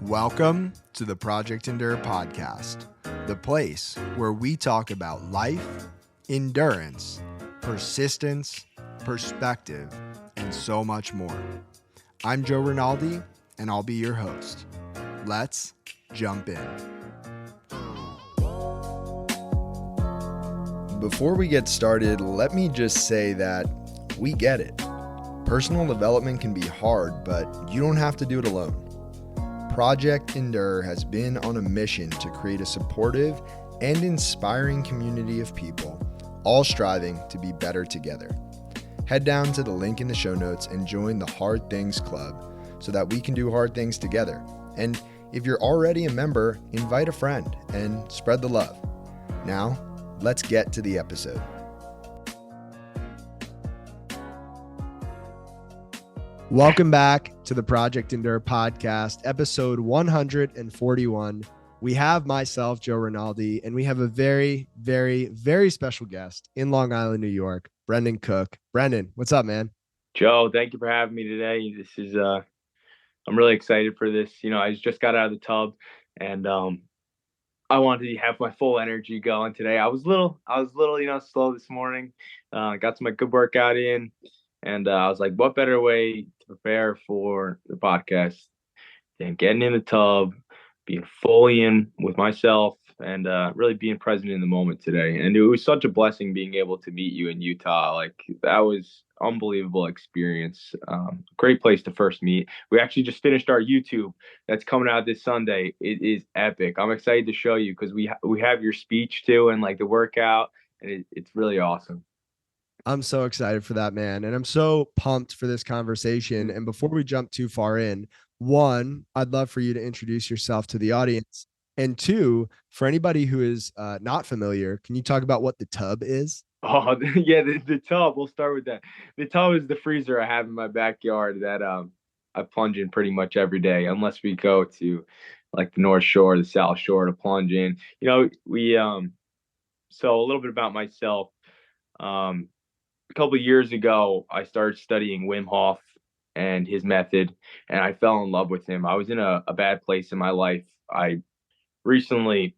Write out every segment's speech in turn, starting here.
Welcome to the Project Endure podcast, the place where we talk about life, endurance, persistence, perspective, and so much more. I'm Joe Rinaldi, and I'll be your host. Let's jump in. Before we get started, let me just say that we get it. Personal development can be hard, but you don't have to do it alone. Project Endure has been on a mission to create a supportive and inspiring community of people, all striving to be better together. Head down to the link in the show notes and join the Hard Things Club so that we can do hard things together. And if you're already a member, invite a friend and spread the love. Now, let's get to the episode. Welcome back to the Project Endure podcast, episode 141. We have myself, Joe Rinaldi, and we have a very, very, very special guest in Long Island, New York, Brendan Cooke. Brendan, what's up, man? Joe, thank you for having me today. This is I'm really excited for this. I just got out of the tub and I wanted to have my full energy going today. I was a little, slow this morning. Got some good workout in, and I was like, what better way to prepare for the podcast than getting in the tub, being fully in with myself, and really being present in the moment today. And it was such a blessing being able to meet you in Utah. Like, that was unbelievable experience. Great place to first meet. We actually just finished our YouTube that's coming out this Sunday. It is epic. I'm excited to show you because we have your speech too, and the workout, and it's really awesome. I'm so excited for that, man. And I'm so pumped for this conversation. And before we jump too far in, one, I'd love for you to introduce yourself to the audience. And two, for anybody who is not familiar, can you talk about what the tub is? Oh, yeah, the tub. We'll start with that. The tub is the freezer I have in my backyard that I plunge in pretty much every day, unless we go to the North Shore, the South Shore to plunge in. We so a little bit about myself. A couple of years ago, I started studying Wim Hof and his method, and I fell in love with him. I was in a bad place in my life. I recently,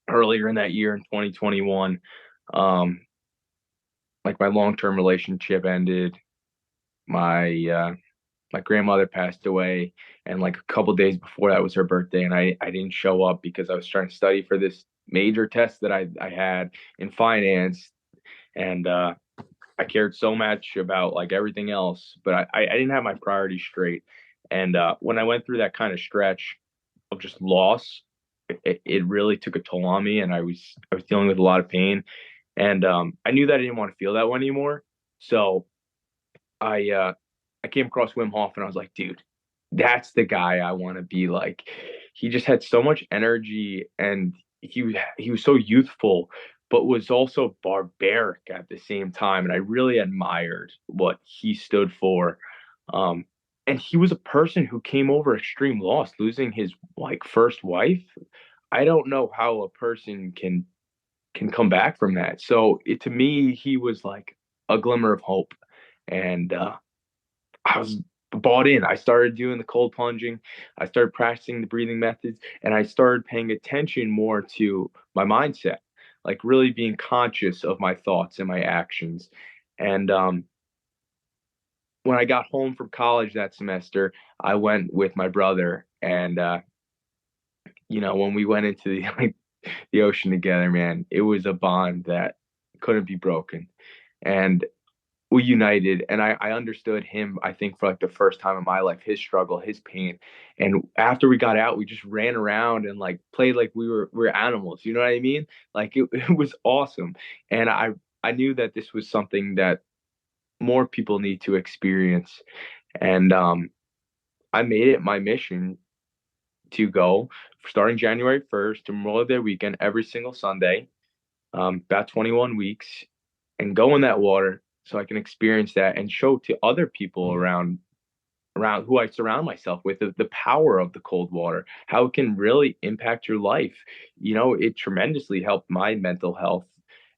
earlier in that year in 2021, my long-term relationship ended. My grandmother passed away, and a couple days before that was her birthday, and I didn't show up because I was trying to study for this major test that I had in finance, and I cared so much about everything else, but I didn't have my priorities straight. And when I went through that kind of stretch of just loss, it really took a toll on me, and I was dealing with a lot of pain, and I knew that I didn't want to feel that one anymore. So I came across Wim Hof, and I was like, dude, that's the guy I want to be like. He just had so much energy, and he was so youthful, but was also barbaric at the same time. And I really admired what he stood for. And he was a person who came over extreme loss, losing his first wife. I don't know how a person can come back from that. So to me, he was like a glimmer of hope. And I was bought in. I started doing the cold plunging. I started practicing the breathing methods, and I started paying attention more to my mindset, really being conscious of my thoughts and my actions. And when I got home from college that semester, I went with my brother, and when we went into the ocean together, man, it was a bond that couldn't be broken. And we united, and I understood him, I think, for the first time in my life, his struggle, his pain. And after we got out, we just ran around and played like we were animals. You know what I mean? It was awesome. And I knew that this was something that more people need to experience. And I made it my mission to go starting January 1st to Memorial Day weekend every single Sunday, about 21 weeks, and go in that water so I can experience that and show to other people around who I surround myself with the power of the cold water, how it can really impact your life. It tremendously helped my mental health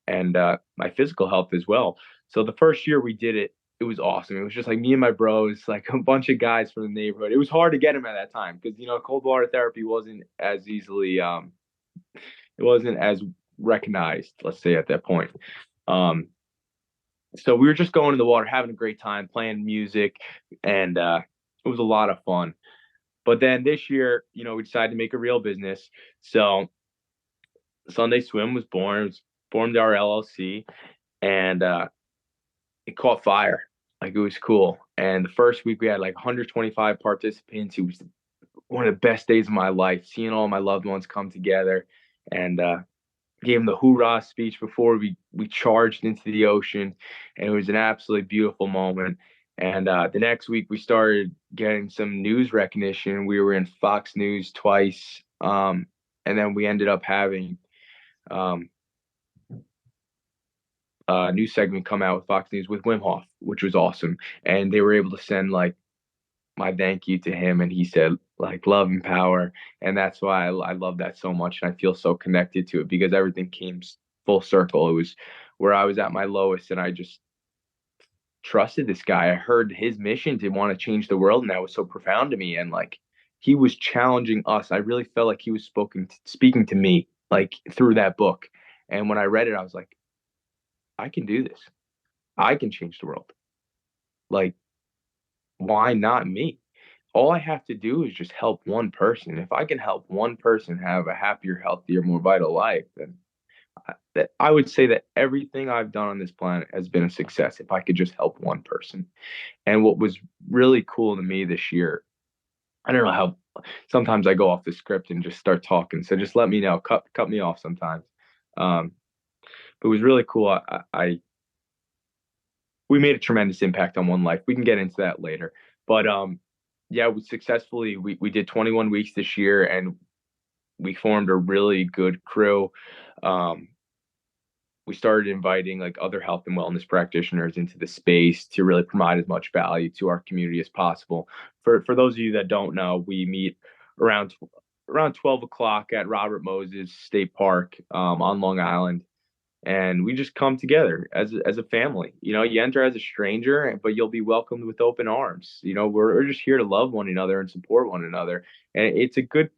and my physical health as well. So the first year we did it, it was awesome. It was just like me and my bros, like a bunch of guys from the neighborhood. It was hard to get him at that time because cold water therapy wasn't as easily it wasn't as recognized, let's say at that point. Um, so we were just going in the water, having a great time, playing music, and it was a lot of fun. But then this year, we decided to make a real business. So Sunday Swim was born. It was formed our LLC, and it caught fire. Like, it was cool. And the first week we had like 125 participants. It was one of the best days of my life, seeing all my loved ones come together, and gave them the hoorah speech before we charged into the ocean, and it was an absolutely beautiful moment. And the next week we started getting some news recognition. We were in Fox News twice, and then we ended up having um, a new segment come out with Fox News with Wim Hof, which was awesome. And they were able to send like my thank you to him, and he said like love and power, and that's why I love that so much, and I feel so connected to it because everything came full circle. It was where I was at my lowest, and I just trusted this guy. I heard his mission to want to change the world, and that was so profound to me. And like, he was challenging us. I really felt like he was speaking to me like through that book. And when I read it, I was like, I can do this. I can change the world. Like, why not me? All I have to do is just help one person. If I can help one person have a happier, healthier, more vital life, then I would say that everything I've done on this planet has been a success if I could just help one person. And what was really cool to me this year, I don't know how sometimes I go off the script and just start talking. So just let me know, cut me off sometimes. Um, but it was really cool. We made a tremendous impact on one life. We can get into that later. But yeah, we did 21 weeks this year, and we formed a really good crew. Um, we started inviting like other health and wellness practitioners into the space to really provide as much value to our community as possible. For those of you that don't know, we meet around around 12 o'clock at Robert Moses State Park on Long Island, and we just come together as a family. You enter as a stranger, but you'll be welcomed with open arms. We're just here to love one another and support one another, and it's a good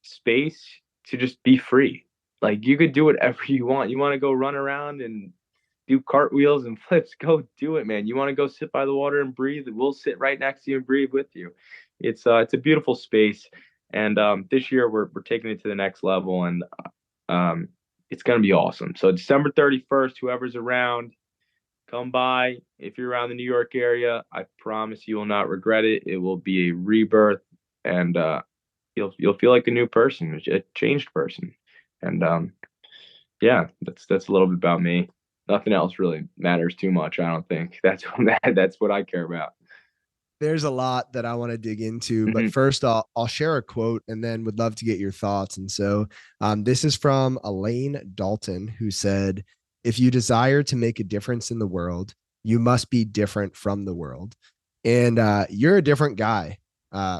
space to just be free. Like, you could do whatever you want. You want to go run around and do cartwheels and flips, go do it, man. You want to go sit by the water and breathe, we'll sit right next to you and breathe with you. It's a beautiful space, and this year we're taking it to the next level, and um, it's gonna be awesome. So December 31st, whoever's around, come by. If you're around the New York area, I promise you will not regret it. It will be a rebirth, and you'll feel like a new person, a changed person. And yeah, that's a little bit about me. Nothing else really matters too much, I don't think. That's what I care about. There's a lot that I want to dig into, but Hmm. first I'll share a quote and then would love to get your thoughts. And so this is from Elaine Dalton, who said, "If you desire to make a difference in the world, you must be different from the world." And you're a different guy,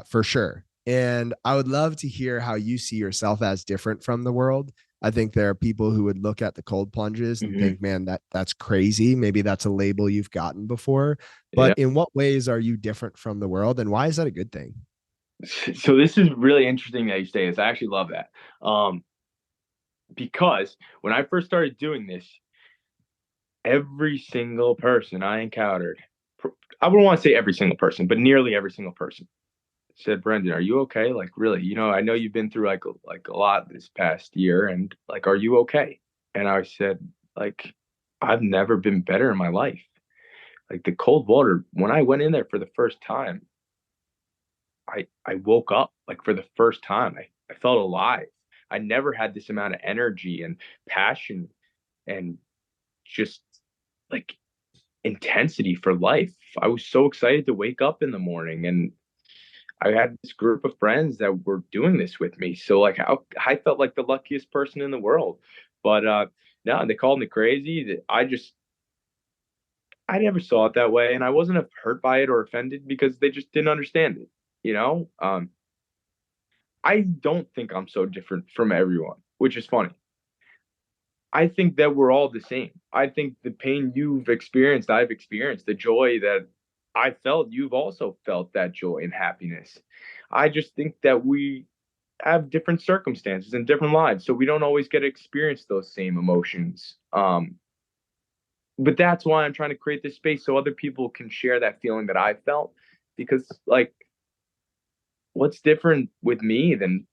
for sure. And I would love to hear how you see yourself as different from the world. I think there are people who would look at the cold plunges and Hmm. think, man, that's crazy. Maybe that's a label you've gotten before. Yeah. But in what ways are you different from the world, and why is that a good thing? So this is really interesting that you say this. I actually love that. Because when I first started doing this, every single person I encountered, I wouldn't want to say every single person, but nearly every single person said, "Brendan, are you okay? Like, really, I know you've been through like a lot this past year, and like, are you okay?" And I said, like, I've never been better in my life. Like, the cold water, when I went in there for the first time, I woke up like for the first time. I felt alive. I never had this amount of energy and passion and just like intensity for life. I was so excited to wake up in the morning, and I had this group of friends that were doing this with me. So like, I felt like the luckiest person in the world. But no, they called me crazy. I never saw it that way, and I wasn't hurt by it or offended because they just didn't understand it. I don't think I'm so different from everyone, which is funny. I think that we're all the same. I think the pain you've experienced, I've experienced. The joy that I felt, you've also felt that joy and happiness. I just think that we have different circumstances and different lives, so we don't always get to experience those same emotions. But that's why I'm trying to create this space so other people can share that feeling that I felt. Because, like, what's different with me than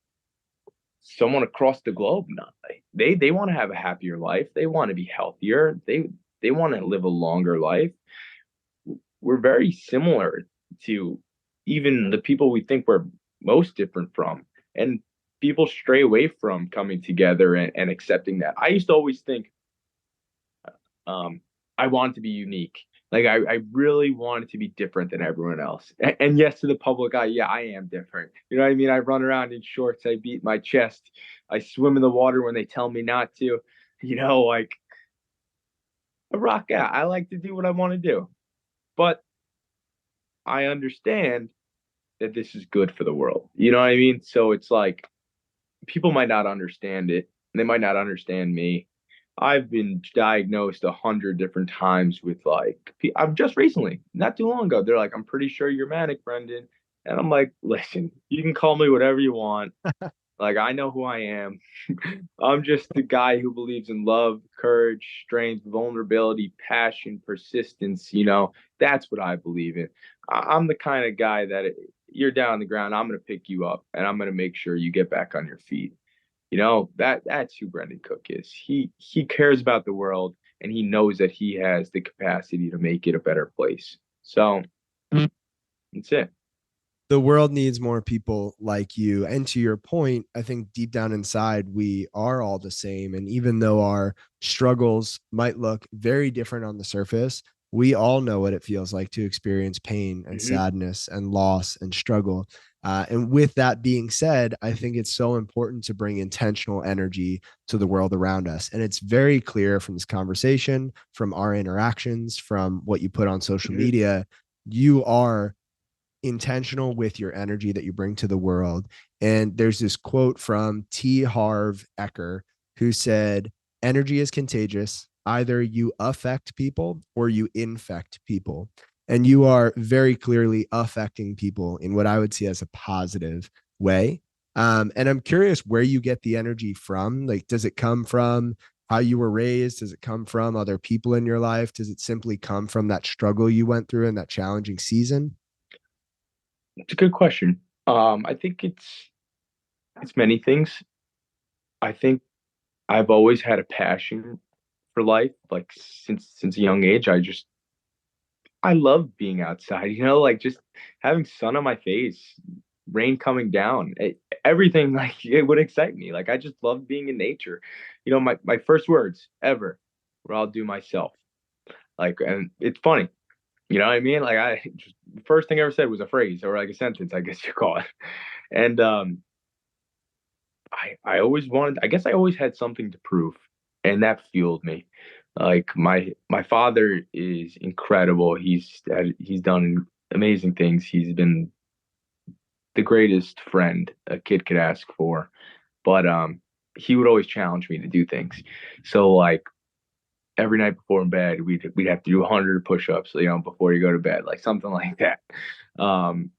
someone across the globe? Not they want to have a happier life. They want to be healthier. They want to live a longer life. We're very similar to even the people we think we're most different from, and people stray away from coming together and accepting that. I used to always think um, I wanted to be unique. Like I really wanted to be different than everyone else. And yes, to the public eye, yeah, I am different. You know what I mean? I run around in shorts. I beat my chest. I swim in the water when they tell me not to. Like I rock out. I like to do what I want to do. But I understand that this is good for the world. You know what I mean? So it's like people might not understand it. They might not understand me. I've been diagnosed 100 different times with like I'm just recently, not too long ago. They're like, I'm pretty sure you're manic, Brendan. And I'm like, listen, you can call me whatever you want. Like I know who I am. I'm just the guy who believes in love, courage, strength, vulnerability, passion, persistence. That's what I believe in. I'm the kind of guy that you're down on the ground, I'm gonna pick you up and I'm gonna make sure you get back on your feet. That's who Brendan Cooke is. He cares about the world and he knows that he has the capacity to make it a better place. So that's it. The world needs more people like you. And to your point, I think deep down inside, we are all the same. And even though our struggles might look very different on the surface, we all know what it feels like to experience pain and Mm-hmm. sadness and loss and struggle. And with that being said, I think it's so important to bring intentional energy to the world around us. And it's very clear from this conversation, from our interactions, from what you put on social Mm-hmm. media, you are intentional with your energy that you bring to the world. And there's this quote from T. Harv Eker who said, energy is contagious. Either you affect people or you infect people. And you are very clearly affecting people in what I would see as a positive way. And I'm curious where you get the energy from. Like, does it come from how you were raised? Does it come from other people in your life? Does it simply come from that struggle you went through in that challenging season? It's a good question. I think it's many things. I think I've always had a passion for life. Like since a young age, I love being outside, like just having sun on my face, rain coming down. Everything like it would excite me. Like I just love being in nature. My first words ever were I'll do myself. Like, and it's funny. You know what I mean? Like the first thing I ever said was a phrase or like a sentence, I guess you call it. And I always wanted, I guess I always had something to prove, and that fueled me. Like my father is incredible. He's done amazing things. He's been the greatest friend a kid could ask for. But he would always challenge me to do things. So like every night before in bed, we'd have to do 100 push-ups, before you go to bed, like something like that. Um,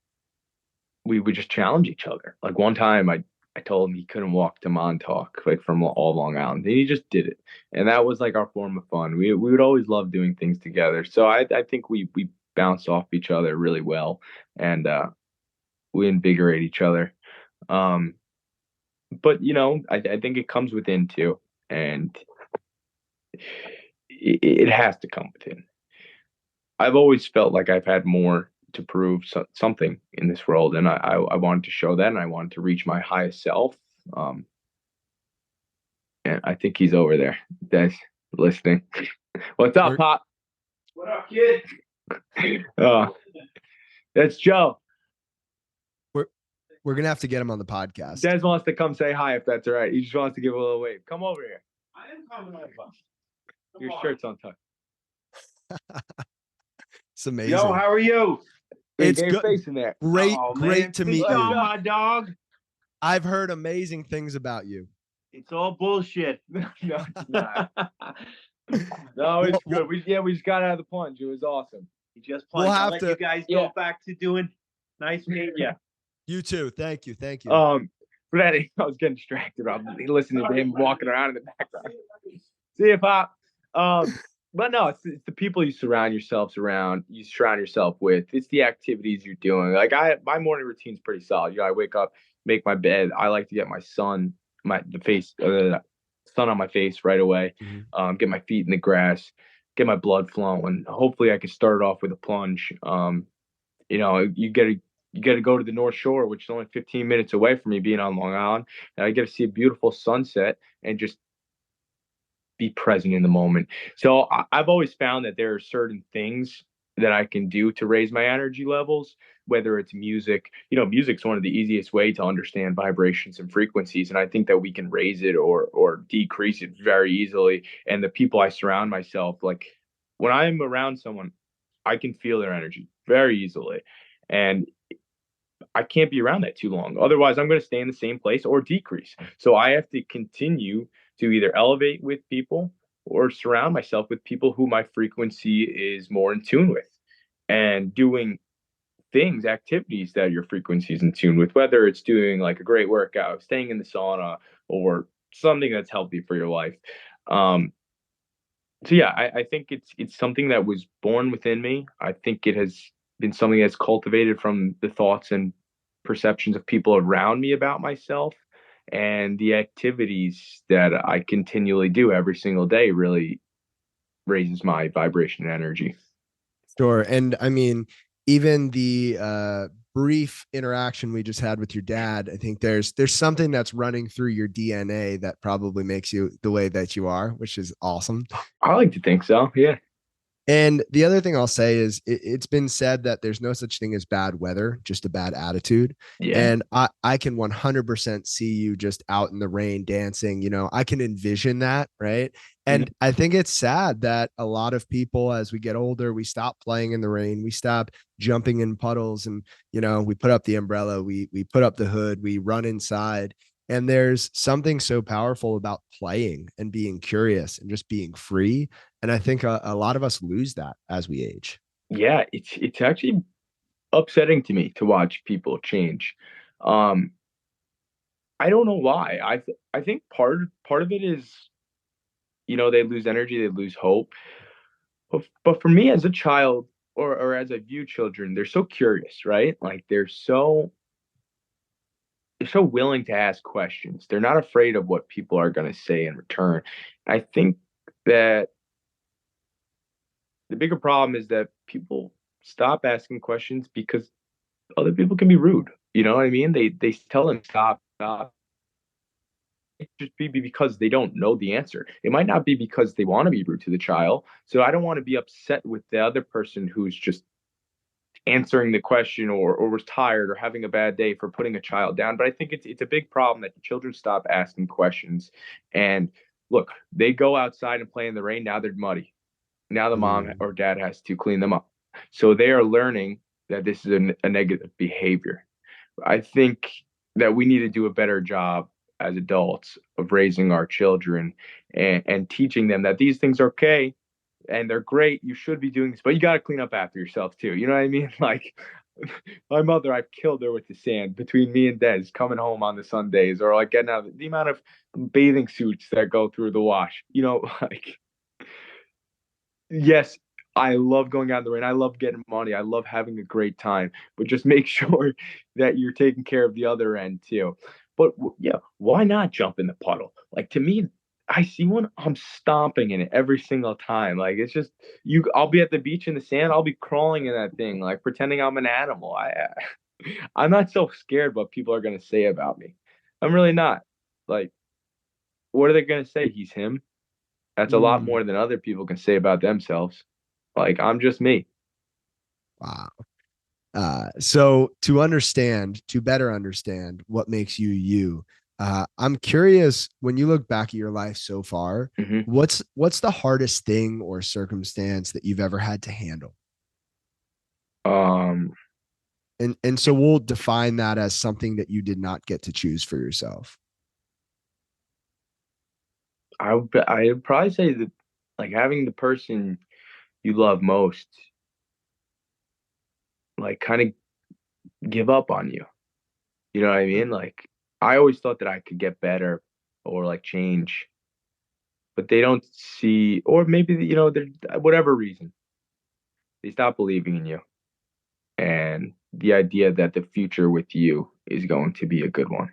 we would just challenge each other. Like one time I told him he couldn't walk to Montauk, like from all Long Island. And he just did it. And that was like our form of fun. We would always love doing things together. So I think we bounce off each other really well and we invigorate each other. Um, but I think it comes within too. And it has to come within. I've always felt like I've had more to prove something in this world, and I wanted to show that, and I wanted to reach my highest self. Um, and I think he's over there, Des, listening. What's up, We're, Pop? What up, kid? uh, that's Joe. we're, we're going to have to get him on the podcast. Des wants to come say hi if that's all right. He just wants to give a little wave. Come over here. I am coming over. Your shirt's untucked. It's amazing. Yo, how are you? It's get your good. face in there. Great Oh, great man. to meet What's you. up, my dog? I've heard amazing things about you. It's all bullshit. No, it's not. No, it's Well, good. We just got out of the plunge. It was awesome. You just We'll plunged. I'll have let to- you guys Yeah. go back to doing nice meeting you. You too. Thank you. Thank you. But I was getting distracted. I'm listening to him walking around in the background. See if I, but no, it's the people you surround yourselves around. You surround yourself with. It's the activities you're doing. Like my morning routine's pretty solid. You know, I wake up, make my bed. I like to get my sun on my face right away. Get my feet in the grass, get my blood flowing. Hopefully, I can start it off with a plunge. You know, you get to go to the North Shore, which is only 15 minutes away from me, being on Long Island, and I get to see a beautiful sunset and just be present in the moment. So I've always found that there are certain things that I can do to raise my energy levels, whether it's music. You know, music's one of the easiest way to understand vibrations and frequencies, and I think that we can raise it or decrease it very easily. And the people I surround myself, like when I'm around someone, I can feel their energy very easily. And I can't be around that too long. Otherwise, I'm going to stay in the same place or decrease. So I have to continue to either elevate with people or surround myself with people who my frequency is more in tune with, and doing things, activities that your frequency is in tune with, whether it's doing like a great workout, staying in the sauna, or something that's healthy for your life. Um, so yeah, I think it's something that was born within me. I think it has been something that's cultivated from the thoughts and perceptions of people around me about myself, and the activities that I continually do every single day really raises my vibration and energy. Sure. And I mean, even the brief interaction we just had with your dad, I think there's something that's running through your DNA that probably makes you the way that you are, which is awesome. I like to think so. Yeah. And the other thing I'll say is it's been said that there's no such thing as bad weather, just a bad attitude. Yeah. And I can 100% see you just out in the rain dancing. You know, I can envision that. Right. And I think it's sad that a lot of people, as we get older, we stop playing in the rain, we stop jumping in puddles, and, you know, we put up the umbrella, we put up the hood, we run inside. And there's something so powerful about playing and being curious and just being free. And I think a lot of us lose that as we age. Yeah, it's actually upsetting to me to watch people change. Um, I don't know why. I think part of it is, you know, they lose energy, they lose hope. But for me as a child, or as I view children, they're so curious, right? Like they're so willing to ask questions. They're not afraid of what people are going to say in return. I think that the bigger problem is that people stop asking questions because other people can be rude. You know what I mean? They tell them stop, stop. It just be because they don't know the answer. It might not be because they want to be rude to the child. So I don't want to be upset with the other person who's just answering the question, or was tired or having a bad day for putting a child down. But I think it's a big problem that children stop asking questions. And look, they go outside and play in the rain. Now they're muddy. Now the mom or dad has to clean them up. So they are learning that this is a negative behavior. I think that we need to do a better job as adults of raising our children, and teaching them that these things are okay and they're great. You should be doing this, but you got to clean up after yourself too. You know what I mean? Like my mother, I've killed her with the sand between me and Des coming home on the Sundays, or like getting out of the amount of bathing suits that go through the wash. You know, like yes, I love going out in the rain. I love getting money. I love having a great time, but just make sure that you're taking care of the other end too. But yeah, why not jump in the puddle? Like to me, I see one, I'm stomping in it every single time. Like it's just I'll be at the beach in the sand. I'll be crawling in that thing, like pretending I'm an animal. I'm not so scared what people are gonna say about me. I'm really not. Like, what are they gonna say? He's him. That's a lot more than other people can say about themselves. Like, I'm just me. Wow. So to better understand what makes you you, I'm curious, when you look back at your life so far, Mhm. what's the hardest thing or circumstance that you've ever had to handle? Um, And so we'll define that as something that you did not get to choose for yourself. I'd probably say that like having the person you love most like kind of give up on you. You know what I mean? Like I always thought that I could get better or like change, but they don't see, or maybe they're whatever reason they stop believing in you and the idea that the future with you is going to be a good one,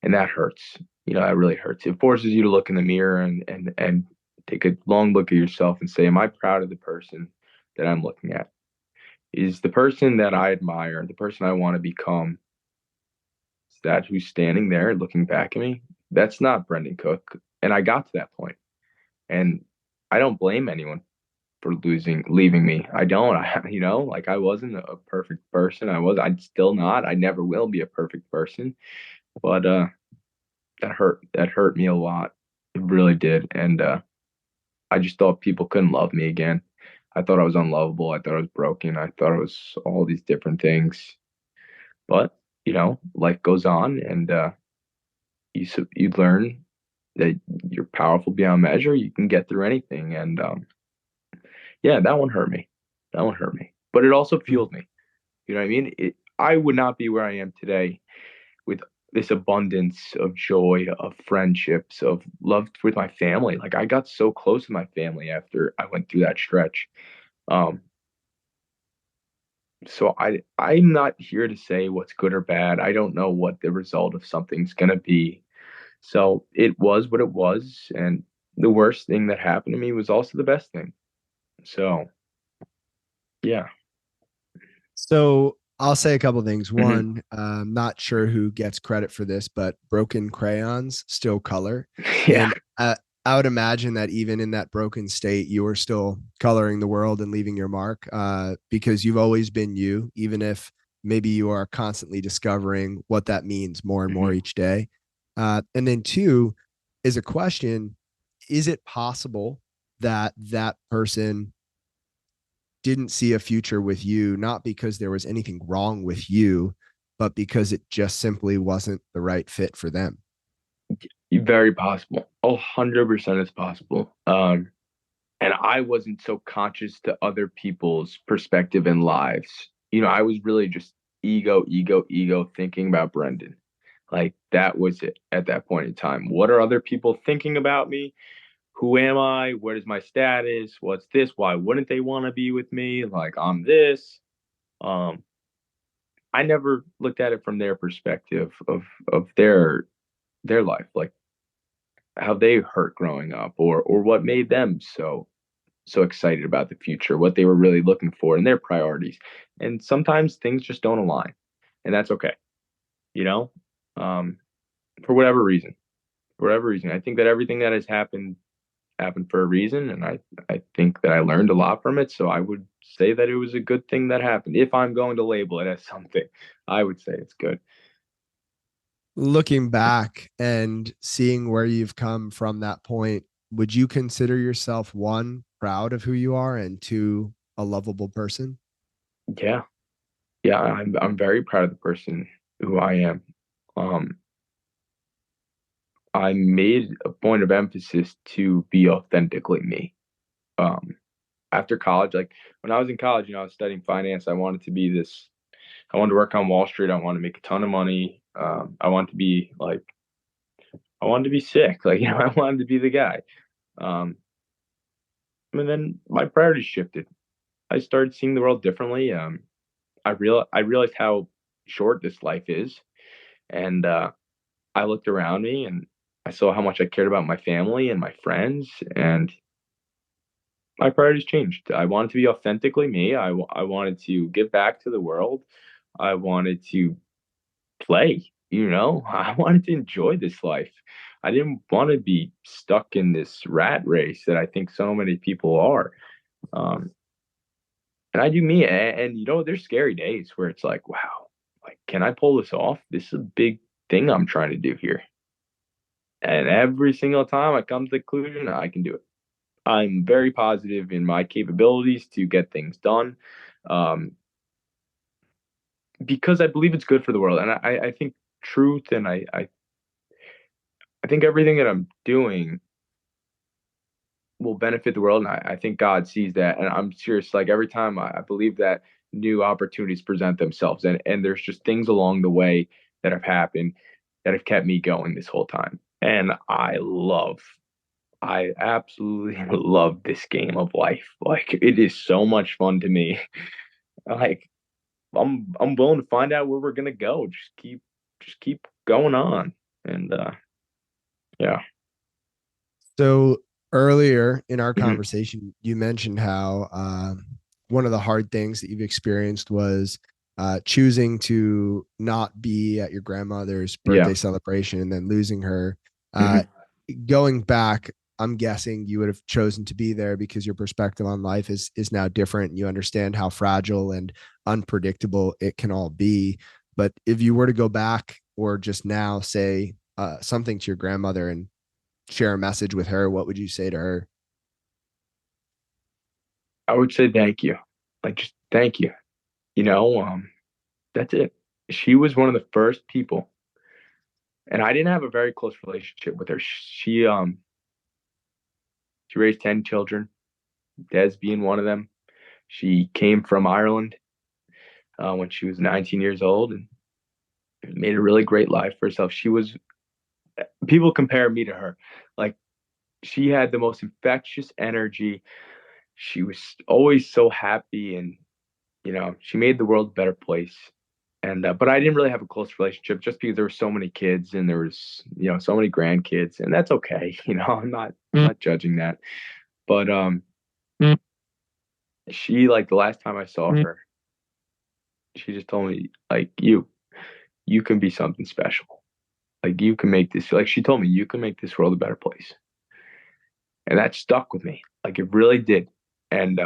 and that hurts. That really hurts. It forces you to look in the mirror and take a long look at yourself and say, "Am I proud of the person that I'm looking at? Is the person that I admire, the person I want to become, is that who's standing there looking back at me? That's not Brendan Cooke." And I got to that point, and I don't blame anyone for leaving me. I don't. Like I wasn't a perfect person. I'm still not. I never will be a perfect person. But that hurt. That hurt me a lot. It really did. And I just thought people couldn't love me again. I thought I was unlovable. I thought I was broken. I thought it was all these different things. But life goes on, and you learn that you're powerful beyond measure. You can get through anything, and yeah, that one hurt me. That one hurt me. But it also fueled me. You know what I mean? I would not be where I am today with this abundance of joy, of friendships, of love with my family. Like I got so close to my family after I went through that stretch. Um, so I'm not here to say what's good or bad. I don't know what the result of something's gonna be. So it was what it was, and the worst thing that happened to me was also the best thing. So yeah. So I'll say a couple things. Hmm. One, not sure who gets credit for this, but broken crayons still color. Yeah. And I would imagine that even in that broken state, you are still coloring the world and leaving your mark, because you've always been you, even if maybe you are constantly discovering what that means more and more Hmm. each day. And then two is a question: is it possible that that person didn't see a future with you, not because there was anything wrong with you, but because it just simply wasn't the right fit for them? Very possible. 100% is possible. And I wasn't so conscious to other people's perspective and lives. I was really just ego, ego, ego thinking about Brendan. Like that was it at that point in time. What are other people thinking about me? Who am I? What is my status? What's this? Why wouldn't they want to be with me? Like I'm this. Um, I never looked at it from their perspective of their life, like how they hurt growing up, or what made them so excited about the future, what they were really looking for and their priorities. And sometimes things just don't align, and that's okay, you know, um, for whatever reason. For whatever reason, I think that everything that has happened for a reason, and I think that I learned a lot from it. So I would say that it was a good thing that happened. If I'm going to label it as something, I would say it's good. Looking back and seeing where you've come from that point, would you consider yourself, one, proud of who you are, and two, a lovable person? Yeah, yeah, I'm very proud of the person who I am. Um, I made a point of emphasis to be authentically me. Um, After college, like when I was in college, I was studying finance. I wanted to work on Wall Street. I wanted to make a ton of money. I wanted to be sick. Like, I wanted to be the guy. Um, and then my priorities shifted. I started seeing the world differently. I realized how short this life is. And I looked around me and I saw how much I cared about my family and my friends. And my priorities changed. I wanted to be authentically me. I wanted to give back to the world. I wanted to play, I wanted to enjoy this life. I didn't want to be stuck in this rat race that I think so many people are. Um, and I do me. And there's scary days where it's like, wow, like, can I pull this off? This is a big thing I'm trying to do here. And every single time I come to the conclusion, I can do it. I'm very positive in my capabilities to get things done, um, because I believe it's good for the world. And I think truth and I I think everything that I'm doing will benefit the world. And I think God sees that. And I'm serious. Like every time I believe that new opportunities present themselves, and there's just things along the way that have happened that have kept me going this whole time. And I absolutely love this game of life. Like it is so much fun to me. Like I'm willing to find out where we're gonna go. Just keep going on. And yeah. So earlier in our Mhm. conversation, you mentioned how one of the hard things that you've experienced was choosing to not be at your grandmother's Yeah. birthday celebration and then losing her. Uh, Mhm. Going back, I'm guessing you would have chosen to be there because your perspective on life is now different. You understand how fragile and unpredictable it can all be. But if you were to go back or just now say something to your grandmother and share a message with her, what would you say to her? I would say thank you. Like just thank you. You know, that's it. She was one of the first people, and I didn't have a very close relationship with her. She raised 10 children, Des being one of them. She came from Ireland when she was 19 years old and made a really great life for herself. People compare me to her. Like, she had the most infectious energy. She was always so happy, and, she made the world a better place. And, but I didn't really have a close relationship just because there were so many kids and there was, so many grandkids, and that's okay. I'm not judging that. But, she, like, the last time I saw her, she just told me, like, you can be something special. Like you can make this, like she told me, you can make this world a better place. And that stuck with me. Like it really did. And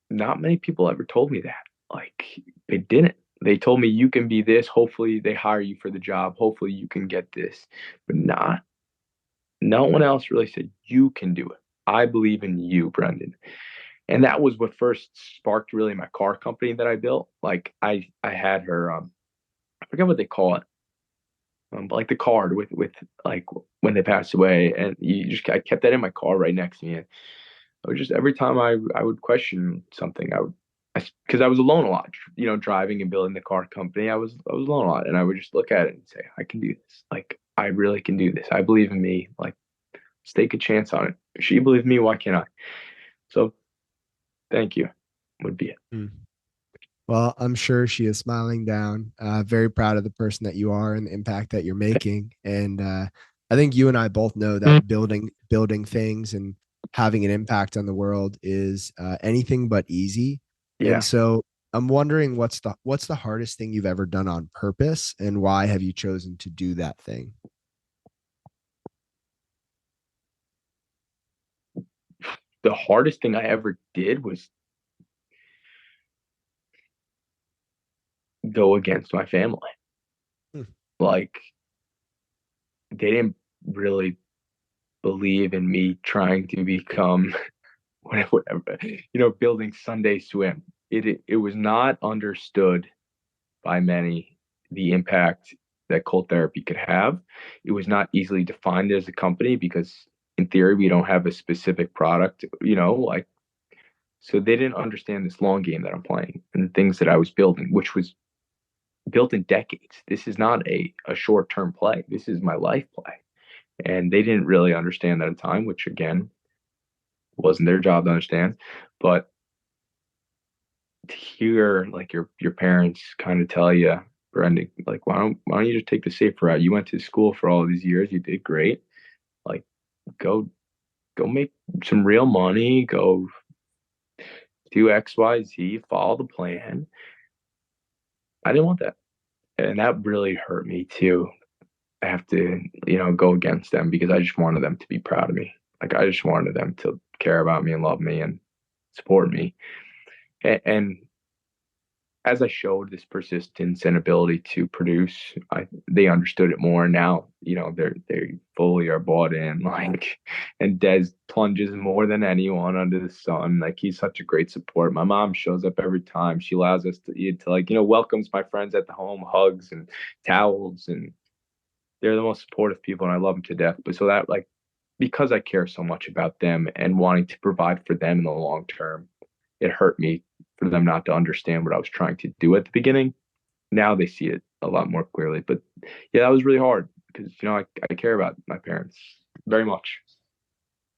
not many people ever told me that. Like they didn't. They told me you can be this. Hopefully they hire you for the job. Hopefully you can get this. But no one else really said you can do it. I believe in you, Brendan. And that was what first sparked really my car company that I built. Like I had her I forget what they call it, but like the card with like when they passed away, and I kept that in my car right next to me. And I would just every time I would question something, because I was alone a lot, driving and building the car company. I was alone a lot, and I would just look at it and say, I can do this. Like I really can do this. I believe in me. Like let's take a chance on it. If she believed me, why can't I? So thank you would be it. Mm. Well, I'm sure she is smiling down, very proud of the person that you are and the impact that you're making. And I think you and I both know that building things and having an impact on the world is anything but easy. And Yeah. so I'm wondering what's the hardest thing you've ever done on purpose, and why have you chosen to do that thing? The hardest thing I ever did was go against my family. Hmm. Like they didn't really believe in me trying to become whatever, building Sunday Swim. It was not understood by many the impact that cold therapy could have. It was not easily defined as a company because in theory we don't have a specific product, like so they didn't understand this long game that I'm playing and the things that I was building, which was built in decades. This is not a short term play. This is my life play. And they didn't really understand that at the time, which again wasn't their job to understand. But to hear like your parents kind of tell you, Brendan, like why don't you just take the safer route? You went to school for all these years, you did great. Like go make some real money, go do XYZ, follow the plan. I didn't want that. And that really hurt me too. I have to, go against them because I just wanted them to be proud of me. Like I just wanted them to care about me and love me and support me. And as I showed this persistence and ability to produce, they understood it more. Now, they fully are bought in. Like, and Des plunges more than anyone under the sun. Like he's such a great support. My mom shows up every time. She allows us to like, welcomes my friends at the home, hugs and towels, and they're the most supportive people, and I love them to death. But so that, like, because I care so much about them and wanting to provide for them in the long term, it hurt me for them not to understand what I was trying to do at the beginning. Now they see it a lot more clearly. But yeah, that was really hard because, I care about my parents very much.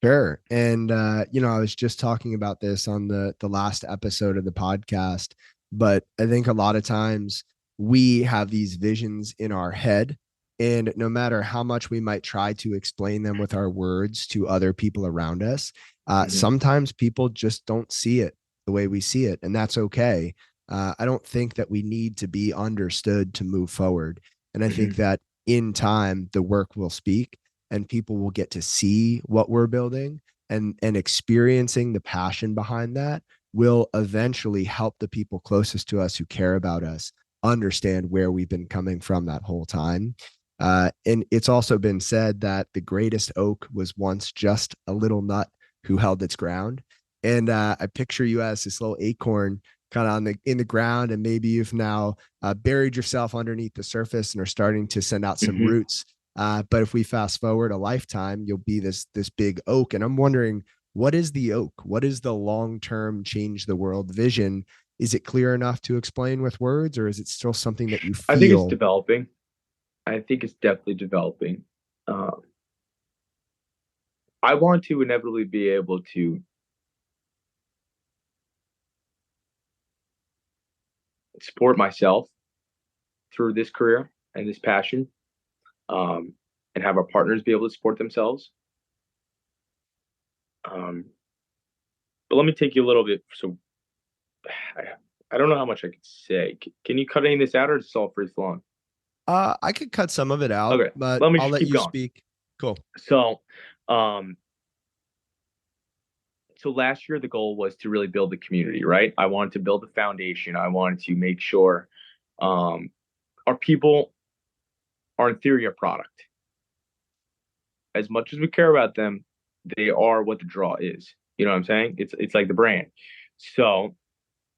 Sure. And I was just talking about this on the last episode of the podcast, but I think a lot of times we have these visions in our head, and no matter how much we might try to explain them with our words to other people around us, Mhm. sometimes people just don't see it the way we see it, and that's okay. I don't think that we need to be understood to move forward. And I think Mhm. that in time, the work will speak and people will get to see what we're building, and experiencing the passion behind that will eventually help the people closest to us who care about us understand where we've been coming from that whole time. And it's also been said that the greatest oak was once just a little nut who held its ground. And I picture you as this little acorn kind of in the ground, and maybe you've now buried yourself underneath the surface and are starting to send out some Mhm. roots. But if we fast forward a lifetime, you'll be this big oak. And I'm wondering, what is the oak? What is the long-term change the world vision? Is it clear enough to explain with words, or is it still something that you I think it's feel? developing. I think it's definitely developing. Um, I want to inevitably be able to support myself through this career and this passion, um, and have our partners be able to support themselves. Um, but let me take you a little bit. So I, I don't know how much I could say. Can you cut any of this out, or is it all free flowing? I could cut some of it out, Okay, but let me I'll just let keep you going. speak. Cool. So, um, so last year the goal was to really build the community, right? I wanted to build a foundation. I wanted to make sure um, our people are in theory a product. As much as we care about them, they are what the draw is. You know what I'm saying? It's like the brand. So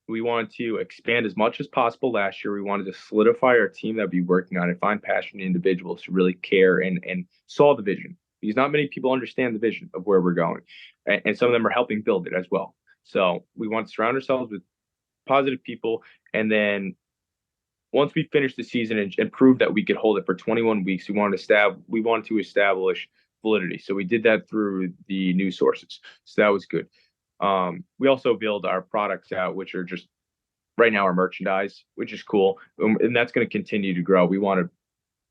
we wanted to expand as much as possible last year. We wanted to solidify our team that would be working on it, find passionate individuals who really care and saw the vision. Because not many people understand the vision of where we're going. And some of them are helping build it as well. So we want to surround ourselves with positive people. And then once we finished the season and proved that we could hold it for 21 weeks, we wanted to establish validity. So we did that through the news sources. So that was good. We also build our products out, which are just right now our merchandise, which is cool, and that's going to continue to grow. We want to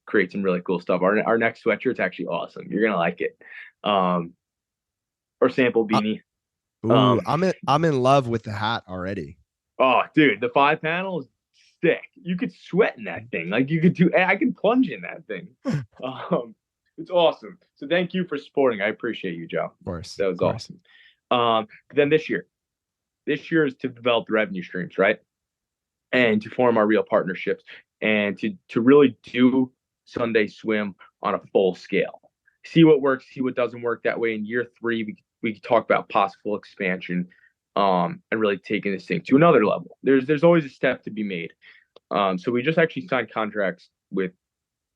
create some really cool stuff. Our next sweatshirt's actually awesome. You're gonna like it. Um, or sample Uh, beanie. ooh, Um, I'm in love with the hat already. oh, dude, the 5 panel is sick. You could sweat in that thing. Like you could do. I can plunge in that thing. Um, it's awesome. So thank you for supporting. I appreciate you, Joe. Of course, That of was course. awesome. Then this year is to develop the revenue streams, right? And to form our real partnerships and to really do Sunday swim on a full scale. See what works, see what doesn't work. That way in year 3, we talk about possible expansion, and really taking this thing to another level. There's always a step to be made. So we just actually signed contracts with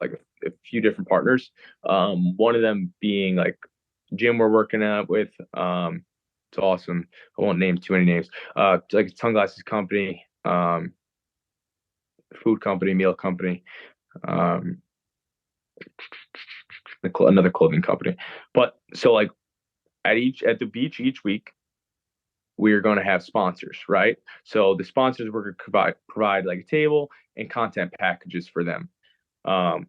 like a few different partners. One of them being like gym we're working out with. It's awesome. I won't name too many names. Like a sunglasses company, food company, meal company, um, another clothing company. But so like at the beach each week, we are going to have sponsors, right? So the sponsors we're going to provide like a table and content packages for them, um,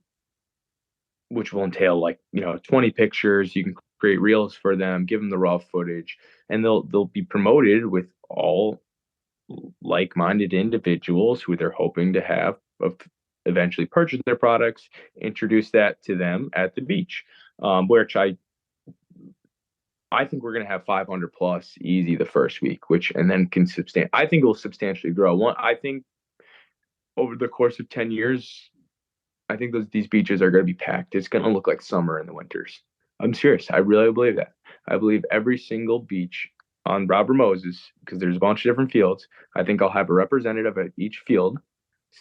which will entail like 20 pictures. You can create reels for them, give them the raw footage, and they'll be promoted with all like-minded individuals who they're hoping to have eventually purchase their products, introduce that to them at the beach, which I think we're going to have 500 plus easy the first week, which and then I think it will substantially grow. I think over the course of 10 years, I think these beaches are going to be packed. It's going to look like summer in the winters. I'm serious. I really believe that. I believe every single beach on Robert Moses, because there's a bunch of different fields. I think I'll have a representative at each field,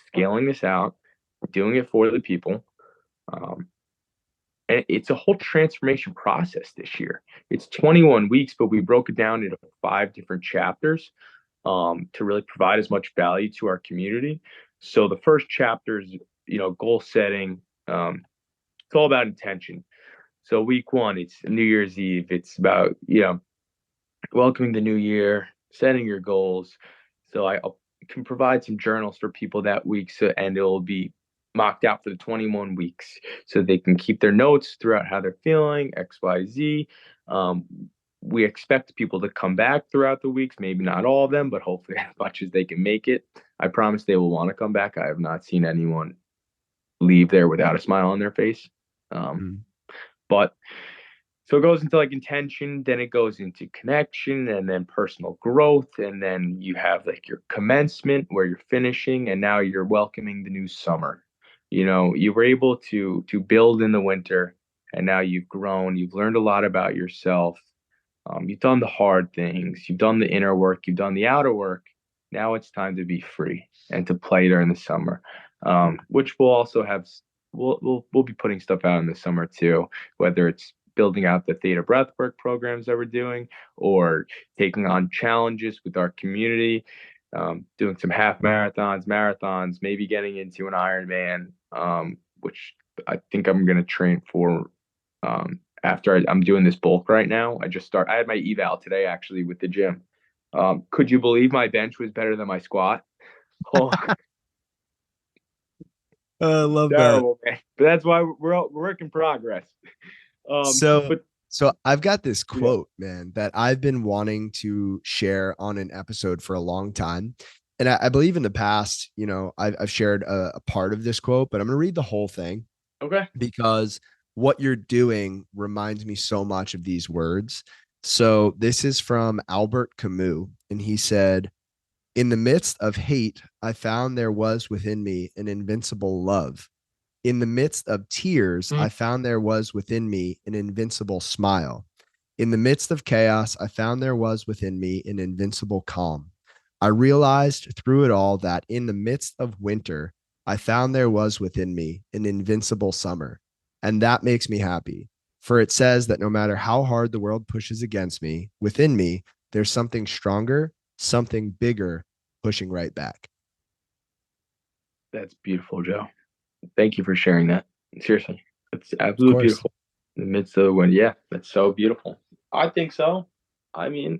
scaling this out, doing it for the people. Um, And it's a whole transformation process this year. It's 21 weeks, but we broke it down into 5 different chapters to really provide as much value to our community. So the first chapter is, goal setting. It's all about intention. So week one, it's New Year's Eve. It's about, welcoming the new year, setting your goals. So I can provide some journals for people that week. So, and it will be mocked out for the 21 weeks so they can keep their notes throughout how they're feeling, XYZ. Um, we expect people to come back throughout the weeks, maybe not all of them, but hopefully as much as they can make it. I promise they will want to come back. I have not seen anyone leave there without a smile on their face. Um, Mm. but so it goes into like intention, then it goes into connection and then personal growth. And then you have like your commencement where you're finishing and now you're welcoming the new summer. You were able to build in the winter and now you've grown, you've learned a lot about yourself. You've done the hard things, you've done the inner work, you've done the outer work. Now it's time to be free and to play during the summer, which we'll also have. We'll be putting stuff out in the summer too, whether it's building out the theta breathwork programs that we're doing, or taking on challenges with our community, doing some half marathons, maybe getting into an Ironman, which I think I'm going to train for after I'm doing this bulk right now. I had my eval today actually with the gym. Could you believe my bench was better than my squat? Oh, I love that. terrible, man. But that's why we're work in progress. So, But so I've got this quote, man, that I've been wanting to share on an episode for a long time. And I believe in the past, I've shared a part of this quote, but I'm going to read the whole thing okay. because what you're doing reminds me so much of these words. So this is from Albert Camus, and he said, "In the midst of hate, I found there was within me an invincible love. In the midst of tears, I found there was within me an invincible smile. In the midst of chaos, I found there was within me an invincible calm. I realized through it all that in the midst of winter, I found there was within me an invincible summer. And that makes me happy. For it says that no matter how hard the world pushes against me, within me, there's something stronger, something bigger pushing right back." That's beautiful, Joe. Thank you for sharing that. Seriously, it's Of absolutely course. beautiful. In the midst of the wind, yeah, that's so beautiful. I think so. I mean,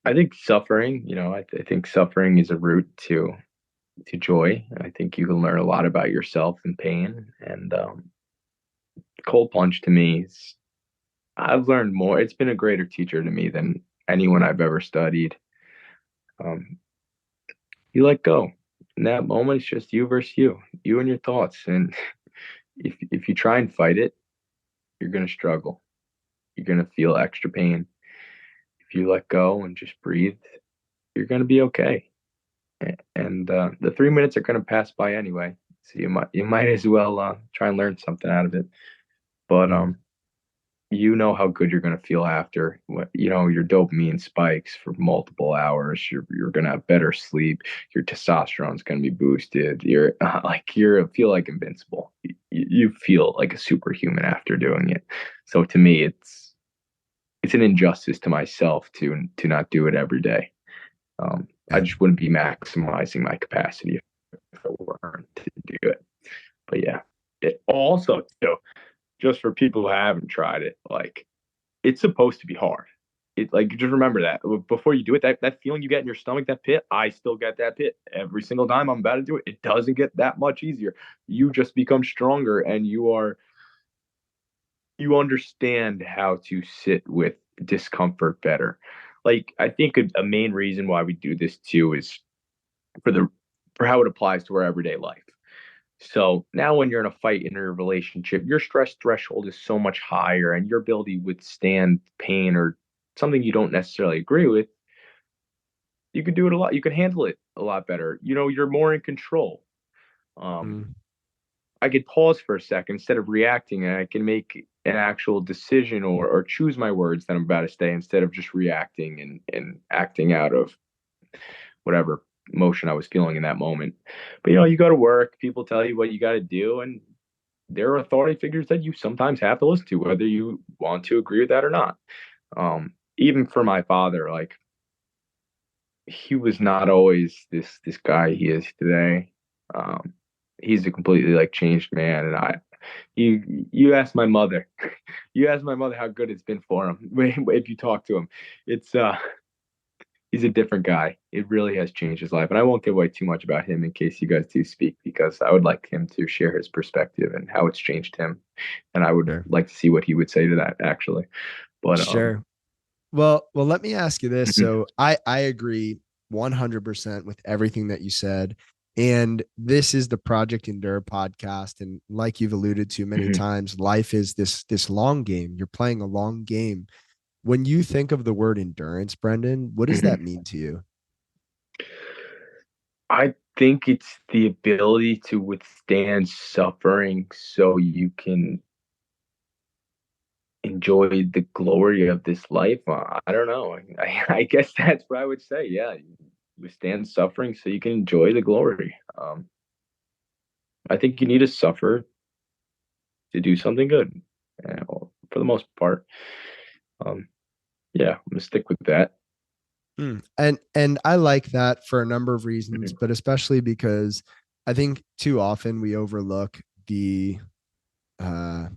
I think suffering. I think suffering is a route to joy. I think you can learn a lot about yourself in pain. And cold plunge to me is I've learned more. It's been a greater teacher to me than anyone I've ever studied. Um, you let go. In that moment, it's just you versus you and your thoughts. And if you try and fight it, you're gonna struggle. You're gonna feel extra pain. If you let go and just breathe, you're gonna be okay. And the 3 minutes are gonna pass by anyway. So you might as well try and learn something out of it. But Mm. you know how good you're going to feel after. Your dopamine spikes for multiple hours. You're going to have better sleep. Your testosterone's going to be boosted. You're feel like invincible. You feel like a superhuman after doing it. So to me, it's an injustice to myself to not do it every day. I Yeah. just wouldn't be maximizing my capacity if I weren't to do it. But yeah, it also too, just for people who haven't tried it, like it's supposed to be hard. It like just remember that before you do it, that feeling you get in your stomach, that pit, I still get that pit every single time I'm about to do it. It doesn't get that much easier. You just become stronger and you understand how to sit with discomfort better. Like I think a main reason why we do this too is for the for how it applies to our everyday life. So now when you're in a fight in a relationship, your stress threshold is so much higher and your ability to withstand pain or something you don't necessarily agree with, you can do it a lot. You can handle it a lot better. You're more in control. Um, Mm. I could pause for a second instead of reacting and I can make an actual decision or choose my words that I'm about to say instead of just reacting and acting out of whatever emotion I was feeling in that moment. But you go to work, people tell you what you got to do, and there are authority figures that you sometimes have to listen to, whether you want to agree with that or not. Even for my father, like he was not always this guy he is today. Um, he's a completely like changed man, and you ask my mother, you ask my mother how good it's been for him. If you talk to him, it's he's a different guy. It really has changed his life, and I won't give away too much about him in case you guys do speak, because I would like him to share his perspective and how it's changed him, and I would Sure. like to see what he would say to that actually. But Sure. Well, let me ask you this. mhm, So I agree 100% with everything that you said. And this is the Project Endure podcast. And like you've alluded to many mhm, times, life is this long game. You're playing a long game. When you think of the word endurance, Brendan, what does that mhm. mean to you? I think it's the ability to withstand suffering so you can enjoy the glory of this life. I don't know. I guess that's what I would say. Yeah, withstand suffering so you can enjoy the glory. I think you need to suffer to do something good, for the most part. Um, yeah, I'm gonna stick with that. And I like that for a number of reasons, Mhm, but especially because I think too often we overlook the uh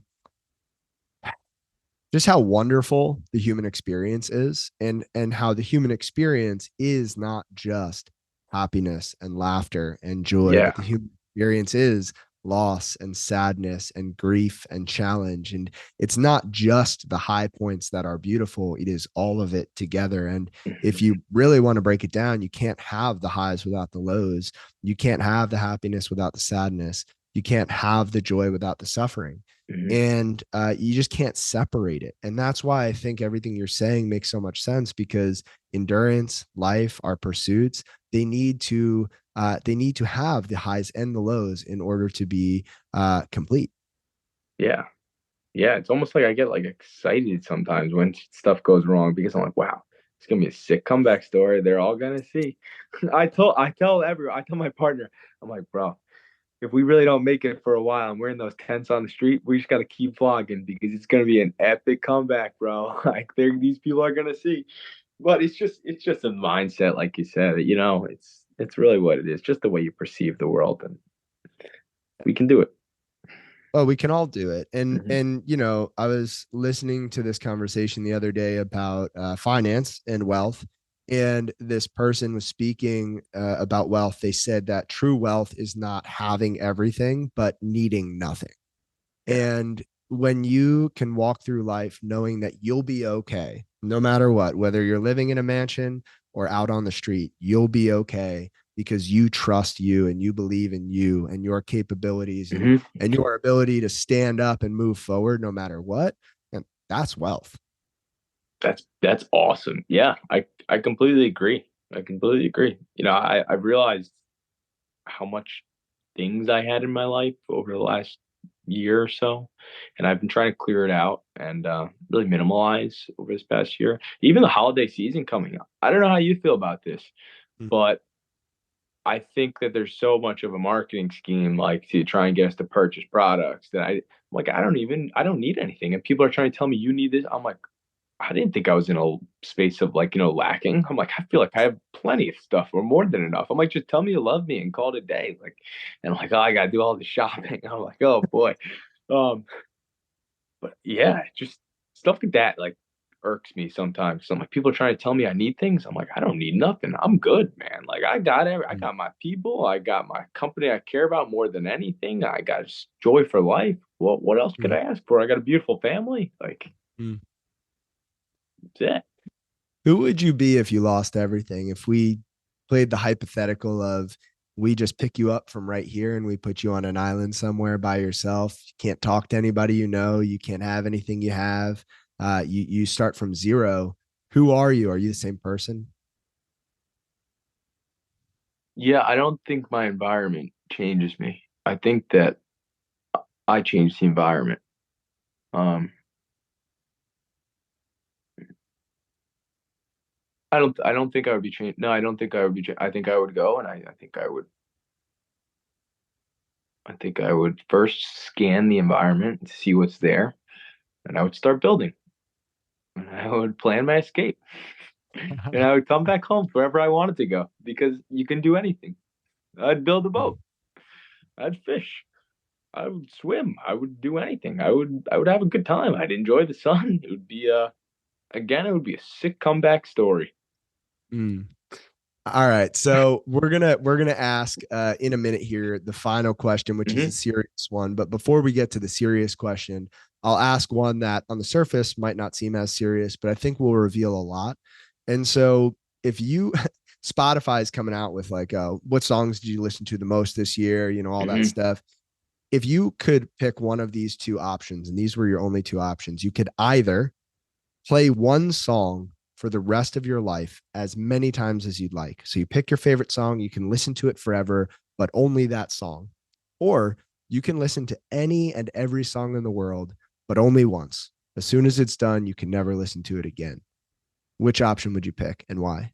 just how wonderful the human experience is, and how the human experience is not just happiness and laughter and joy, yeah. but the human experience is loss and sadness and grief and challenge. And it's not just the high points that are beautiful, it is all of it together. And if Mhm, you really want to break it down, you can't have the highs without the lows, you can't have the happiness without the sadness, you can't have the joy without the suffering. mhm. And you just can't separate it. And that's why I think everything you're saying makes so much sense, because endurance, life, our pursuits, they need to have the highs and the lows in order to be complete. Yeah, yeah. It's almost like I get like excited sometimes when stuff goes wrong because I'm like, wow, it's gonna be a sick comeback story. They're all gonna see. I tell everyone, I tell my partner, I'm like, bro, if we really don't make it for a while and we're in those tents on the street, we just got to keep vlogging because it's going to be an epic comeback, bro. Like these people are going to see. But it's just a mindset, like you said. It's really what it is. Just the way you perceive the world, and we can do it. Oh, we can all do it. and Hmm. and you know, I was listening to this conversation the other day about finance and wealth, and this person was speaking about wealth. They said that true wealth is not having everything but needing nothing. Yeah. And when you can walk through life knowing that you'll be okay, no matter what, whether you're living in a mansion or out on the street, you'll be okay because you trust you and you believe in you and your capabilities Hmm. and your ability to stand up and move forward no matter what. And that's wealth. That's awesome. Yeah, I completely agree. I completely agree. I realized how much things I had in my life over the last year or so, and I've been trying to clear it out and really minimalize over this past year. Even the holiday season coming up. I don't know how you feel about this, but I think that there's so much of a marketing scheme like to try and get us to purchase products that I'm like I don't need anything, and people are trying to tell me you need this. I'm like, I didn't think I was in a space of like, lacking. I'm like, I feel like I have plenty of stuff or more than enough. I'm like, just tell me you love me and call it a day. Like, and I'm like, oh, I gotta do all the shopping. I'm like, oh boy. Um, but yeah, just stuff like that like irks me sometimes. So I'm like, people are trying to tell me I need things. I'm like, I don't need nothing. I'm good, man. Like I got my people, I got my company I care about more than anything. I got joy for life. Well, what else could I ask for? I got a beautiful family. Like, that's it. Who would you be if you lost everything? If we played the hypothetical of we just pick you up from right here and we put you on an island somewhere by yourself. You can't talk to anybody you know. You can't have anything you have. You start from zero. Who are you? Are you the same person? Yeah, I don't think my environment changes me. I think that I change the environment. Um, I don't think I would be changed. No, I don't think I would be. I think I would go, and I think I think I would first scan the environment to see what's there, and I would start building. And I would plan my escape. And I would come back home wherever I wanted to go because you can do anything. I'd build a boat. I'd fish. I would swim. I would do anything. I would have a good time. I'd enjoy the sun. It would be again, it would be a sick comeback story. Mm. All right. So we're gonna ask in a minute here the final question, which is a serious one. But before we get to the serious question, I'll ask one that on the surface might not seem as serious, but I think will reveal a lot. And so if you Spotify is coming out with like what songs did you listen to the most this year, all that stuff. If you could pick one of these two options, and these were your only two options, you could either play one song for the rest of your life as many times as you'd like. So you pick your favorite song, you can listen to it forever, but only that song. Or you can listen to any and every song in the world, but only once. As soon as it's done, you can never listen to it again. Which option would you pick and why?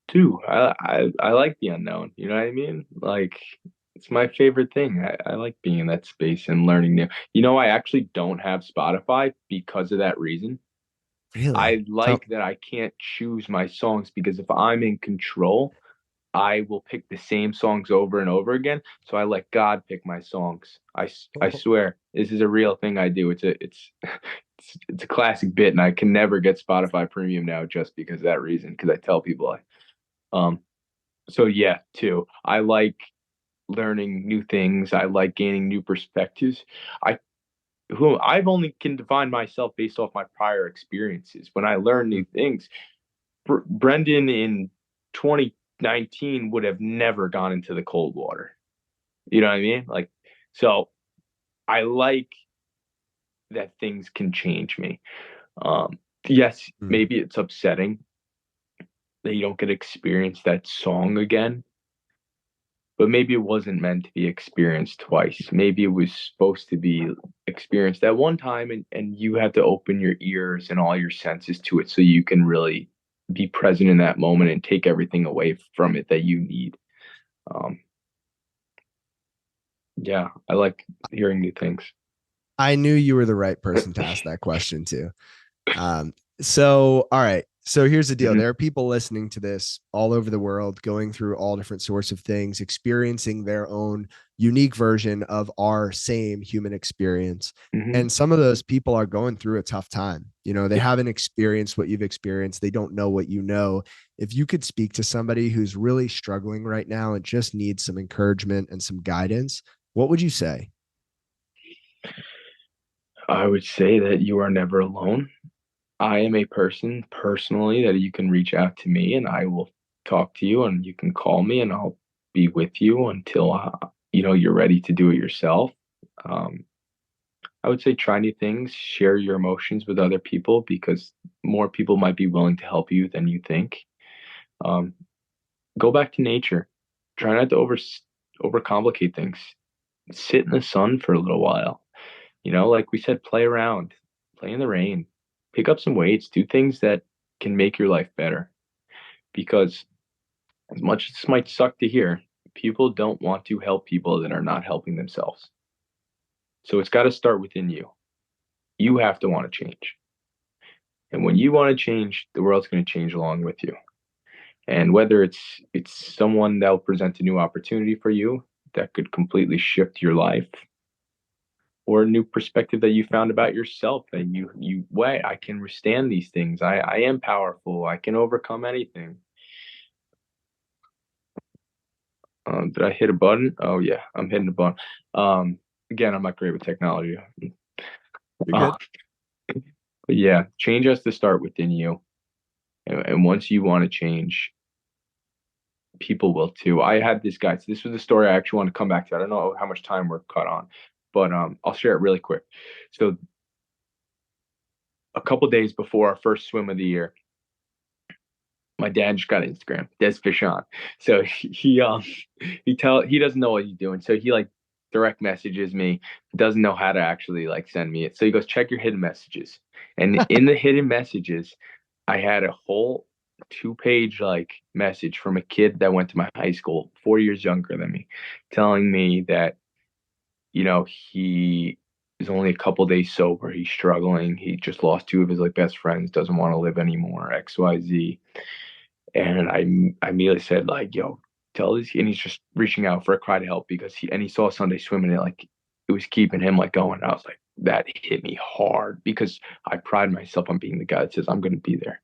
Too. I like the unknown. You know what I mean? Like it's my favorite thing. I like being in that space and learning new. I actually don't have Spotify because of that reason. Really? I like that I can't choose my songs because if I'm in control, I will pick the same songs over and over again. So I let God pick my songs. I swear this is a real thing I do. It's a classic bit, and I can never get Spotify Premium now just because of that reason. Because I tell people um so yeah, too. I like learning new things. I like gaining new perspectives. I who I've only can define myself based off my prior experiences. When I learn new things, Brendan in 2019 would have never gone into the cold water. You know what I mean? Like, so I like that things can change me. Yes, Mm. maybe it's upsetting that you don't get to experience that song again, but maybe it wasn't meant to be experienced twice. Maybe it was supposed to be experienced at one time, and you had to open your ears and all your senses to it so you can really be present in that moment and take everything away from it that you need. Um, yeah, I like hearing new things. I knew you were the right person to ask that question to. So, all right. So here's the deal. Mhm. There are people listening to this all over the world, going through all different sorts of things, experiencing their own unique version of our same human experience. Mhm. And some of those people are going through a tough time. They haven't experienced what you've experienced. They don't know what you know. If you could speak to somebody who's really struggling right now and just needs some encouragement and some guidance, what would you say? I would say that you are never alone. I am a person personally that you can reach out to me and I will talk to you and you can call me and I'll be with you until you're ready to do it yourself. Um, I would say try new things, share your emotions with other people because more people might be willing to help you than you think. Um, Go back to nature. Try not to overcomplicate things. Sit in the sun for a little while. Like we said, play around, play in the rain, pick up some weights, do things that can make your life better. Because as much as this might suck to hear, people don't want to help people that are not helping themselves. So it's got to start within you. You have to want to change. And when you want to change, the world's going to change along with you. And whether it's someone that will present a new opportunity for you that could completely shift your life, or a new perspective that you found about yourself and you wait, I can withstand these things. I am powerful. I can overcome anything. Did I hit a button? Oh yeah, I'm hitting a button. Again, I'm not great with technology. You're Uh, good. but yeah, change has to start within you, and once you want to change, people will too. I had this guy. So this was the story I actually want to come back to. I don't know how much time we're cut on, but I'll share it really quick. So a couple days before our first swim of the year, my dad just got Instagram, Des Fichon. So he doesn't know what he's doing. So he like direct messages me, doesn't know how to actually like send me it. So he goes, check your hidden messages. And in the hidden messages, I had a whole 2-page like message from a kid that went to my high school, 4 years younger than me, telling me that, he is only a couple days sober. He's struggling. He just lost 2 of his like best friends, doesn't want to live anymore, XYZ. And I immediately said, like, yo, tell this, and he's just reaching out for a cry to help because he saw Sunday Swim, and it was keeping him like going. And I was like, that hit me hard because I pride myself on being the guy that says I'm going to be there.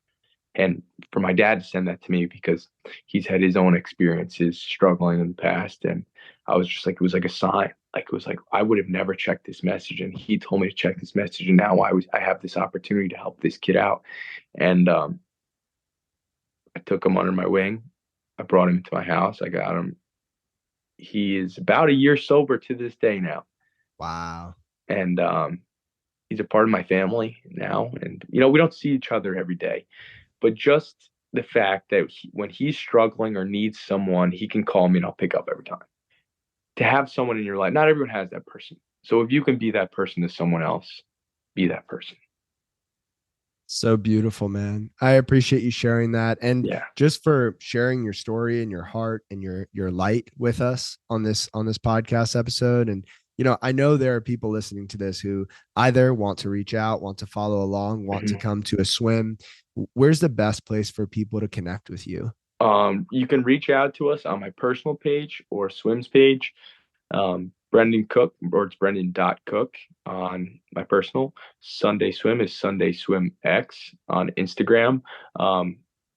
And for my dad to send that to me because he's had his own experiences struggling in the past. And I was just like, it was like a sign. Like, it was like, I would have never checked this message. And he told me to check this message. And now I have this opportunity to help this kid out. And I took him under my wing. I brought him to my house. I got him. He is about a year sober to this day now. Wow. And he's a part of my family now. And, we don't see each other every day. But just the fact that when he's struggling or needs someone, he can call me and I'll pick up every time. To have someone in your life, not everyone has that person. So if you can be that person to someone else, be that person. So beautiful, man. I appreciate you sharing that. And just for sharing your story and your heart and your light with us on this podcast episode. And, I know there are people listening to this who either want to reach out, want to follow along, want to come to a swim. Where's the best place for people to connect with you? You can reach out to us on my personal page or Swim's page. Brendan Cooke, or it's Brendan.Cooke on my personal. Sunday Swim is Sunday Swim X on Instagram.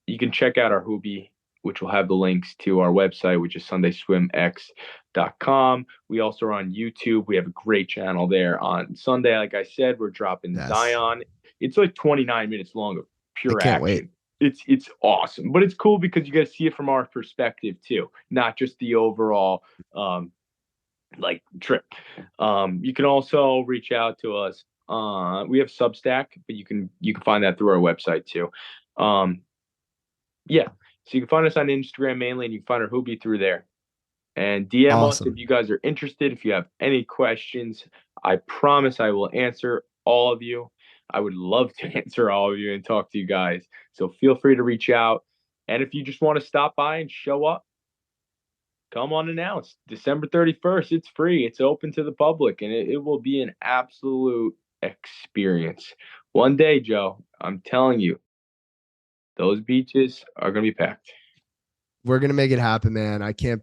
You can check out our Hoobie, which will have the links to our website, which is sundayswimx.com. We also are on YouTube. We have a great channel there. On Sunday, like I said, we're dropping Zion. It's like 29 minutes long of pure action. Wait. It's awesome, but it's cool because you got to see it from our perspective too, not just the overall trip. You can also reach out to us. We have Substack, but you can find that through our website too. So you can find us on Instagram mainly, and you can find our Hoobie through there. And DM us if you guys are interested. If you have any questions, I promise I will answer all of you. I would love to answer all of you and talk to you guys. So feel free to reach out. And if you just want to stop by and show up, come unannounced. December 31st, it's free. It's open to the public, and it will be an absolute experience. One day, Joe, I'm telling you, those beaches are going to be packed. We're going to make it happen, man. I can't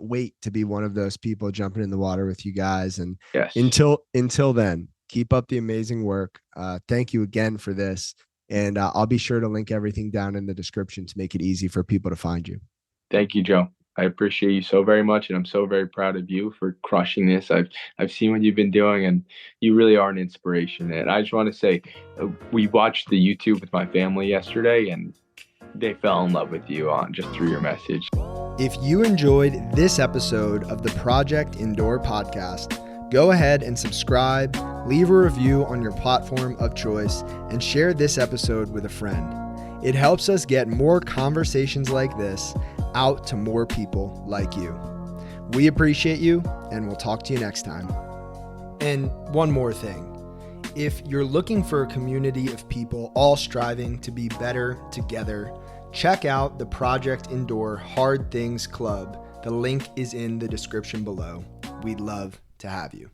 wait to be one of those people jumping in the water with you guys. And until then, keep up the amazing work. Thank you again for this. And I'll be sure to link everything down in the description to make it easy for people to find you. Thank you, Joe. I appreciate you so very much, and I'm so very proud of you for crushing this. I've seen what you've been doing, and you really are an inspiration. And I just want to say, we watched the YouTube with my family yesterday, and they fell in love with you just through your message. If you enjoyed this episode of the Project Indoor podcast, go ahead and subscribe, leave a review on your platform of choice, and share this episode with a friend. It helps us get more conversations like this out to more people like you. We appreciate you, and we'll talk to you next time. And one more thing. If you're looking for a community of people all striving to be better together, check out the Project Indoor Hard Things Club. The link is in the description below. We'd love to have you.